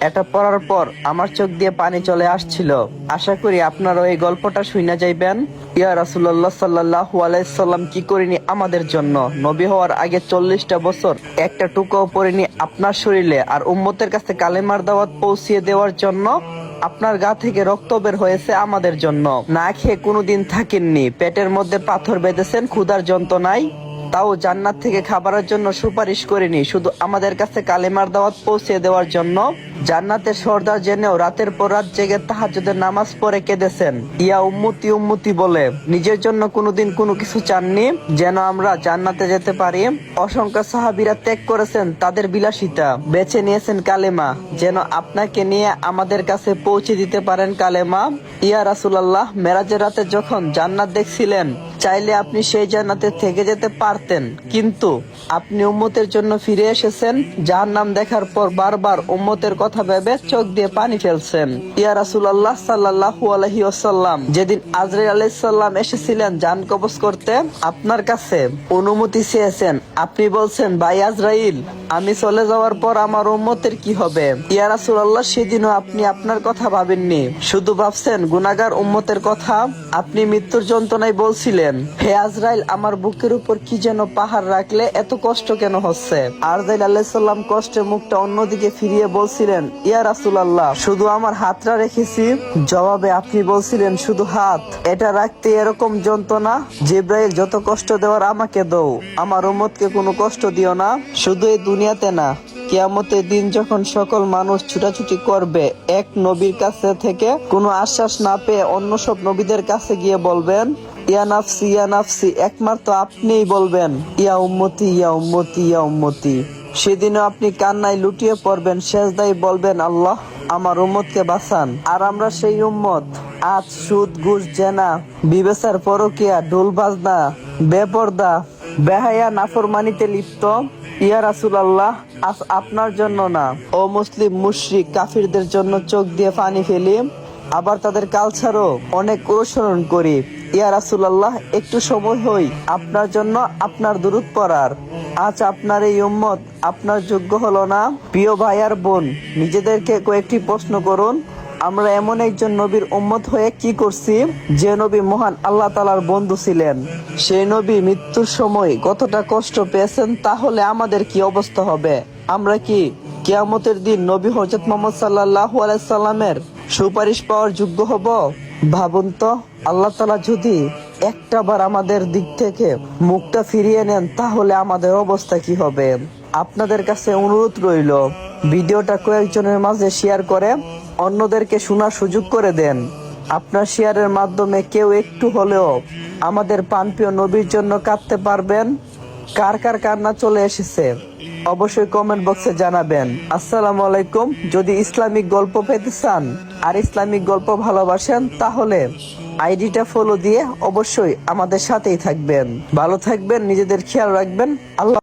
এটা পড়ার পর আমার চোখ দিয়ে পানি চলে আসছিল। আশা করি আপনারা এই গল্পটা শুনে যাইবেন। ইয়া রাসূলুল্লাহ সাল্লাল্লাহু আলাইহি সাল্লাম কি করিনি আমাদের জন্য? নবী হওয়ার আগে 40টা বছর একটা টুকাও পড়েনি আপনার শরীরে, আর উম্মতের কাছে কালেমার দাওয়াত পৌঁছিয়ে দেওয়ার জন্য আপনার গা থেকে রক্ত বের হয়েছে আমাদের জন্য। না খেয়ে কোনোদিন থাকেননি, পেটের মধ্যে পাথর বেঁধেছেন ক্ষুধার যন্ত্রণায়, তাও জান্নাত থেকে খাবারের জন্য সুপারিশ করিনি, শুধু আমাদের কাছে কালেমার দাওয়াত পৌঁছে দেওয়ার জন্য। জান্নাতের সর্দার জেনেও রাতের পর রাত জেগে তাহাজ্জুদের নামাজ পড়ে কেঁদেছেন, ইয়া উম্মতি উম্মতি বলে। নিজের জন্য কোনোদিন কোনো কিছু চাননি, যেন আমরা জান্নাতে যেতে পারি। অসংখ্য সাহাবীরা ত্যাগ করেছেন তাদের বিলাসিতা, বেছে নিয়েছেন কালেমা, যেন আপনাকে নিয়ে আমাদের কাছে পৌঁছে দিতে পারেন কালেমা। ইয়া রাসূলুল্লাহ, মেরাজের রাতে যখন জান্নাত দেখছিলেন, চাইলে আপনি সেই জান্নাতে থেকে যেতে পারতেন, কিন্তু আপনি উম্মতের জন্য ফিরে এসেছেন। জাহান্নাম দেখার পর বারবার উম্মতের কথা ভেবে চোখ দিয়ে পানি ফেলছেন। ইয়া রাসূলুল্লাহ সাল্লাল্লাহু আলাইহি ওয়াসাল্লাম, যেদিন আজরাইল আলাইহিস সালাম এসেছিলেন জান কবজ করতে, আপনার কাছে অনুমতি চেয়েছেন। আপনি বলছেন, ভাই আজরাইল, আমি চলে যাওয়ার পর আমার উম্মতের কি হবে? ইয়া রাসূলুল্লাহ, সেদিনও আপনি আপনার কথা ভাবেননি, শুধু ভাবছেন গুনাহগার উম্মতের কথা। আপনি মৃত্যুর যন্ত্রণায় বলছিলেন, হে আজরাইল, আমার বুকের উপর কি যেন পাহাড় রাখলে এত কষ্ট কেন হচ্ছে? আজরাইল আলাইহিস সালাম কষ্টে মুখটা অন্যদিকে ফিরিয়ে বলছিলেন, ইয়া রাসূলুল্লাহ, শুধু আমার হাতটা রেখেছি। জবাবে আপনি বলছিলেন, শুধু হাত? এটা রাখতে এরকম যন্ত্রণা? জিবরাইল, যত কষ্ট দেওয়ার আমাকে দাও, আমার উম্মতকে কোনো কষ্ট দিও না। শুধু এই দুনিয়াতে না, কিয়ামতের দিন যখন সকল মানুষ ছুটাছুটি করবে, এক নবীর কাছে থেকে কোনো আশ্বাস না পেয়ে অন্য সব নবীদের কাছে গিয়ে বলবেন, ইয়া নাফসি ইয়া নাফসি, একমাত্র আপনিই বলবেন, ইয়া উম্মতি ইয়া উম্মতি ইয়া উম্মতি। সেদিনও আপনি কান্নায় লুটিয়ে পড়বেন, সেজদায় বলবেন, আল্লাহ, আমার উম্মতকে বাঁচান। আর আমরা সেই উম্মত, আজ সুদ ঘুষ জেনা বিবেচার পরকিয়া ঢোল বাজনা বেপর্দা বেহায়া নাফরমানিতে লিপ্ত। ইয়া রাসূলুল্লাহ, আজ আপনার জন্য না, ও মুসলিম মুশরিক কাফিরদের জন্য চোখ দিয়ে পানি ফেলি, আবার তাদের কালচারও অনেক অনুসরণ করি। ইয়া রাসূলুল্লাহ, একটু সময় হই আপনার জন্য আপনার দুরূদ পড়ার। আজ আপনার এই উম্মত আপনার যোগ্য হলো না। প্রিয় ভাই আর বোন, নিজেদেরকে কয়েকটি প্রশ্ন করুন, আমরা এমন একজন নবীর উম্মত হয়ে কি করছি, যে নবী মহান আল্লাহ তাআলার বন্ধু ছিলেন। সেই নবী মৃত্যুর সময় কতটা কষ্ট পেয়েছেন, তাহলে আমাদের কি অবস্থা হবে? আমরা কি কিয়ামতের দিন নবী হযরত মুহাম্মদ সাল্লাল্লাহু আলাইহি সাল্লামের সুপারিশ পাওয়ার যোগ্য হব? ভাবুন তো, আল্লাহ তাআলা যদি একটা বার আমাদের দিক থেকে মুখটা ফিরিয়ে নেন, তাহলে আমাদের অবস্থা কি হবে? আপনাদের কাছে অনুরোধ রইল, ভিডিওটা কয়েকজনের মাঝে শেয়ার করে অন্যদেরকে শোনার সুযোগ করে দেন। আপনার শেয়ারের মাধ্যমে কেউ একটু হলেও আমাদের প্রাণপ্রিয় নবীর জন্য কাঁদতে পারবেন। কার কার কান্না চলে এসেছে অবশ্যই কমেন্ট বক্সে জানাবেন। আসসালামু আলাইকুম। যদি ইসলামিক গল্প পেতে চান আর ইসলামিক গল্প ভালোবাসেন, তাহলে আইডিটা ফলো দিয়ে অবশ্যই আমাদের সাথেই থাকবেন। ভালো থাকবেন, নিজেদের খেয়াল রাখবেন। আল্লাহ।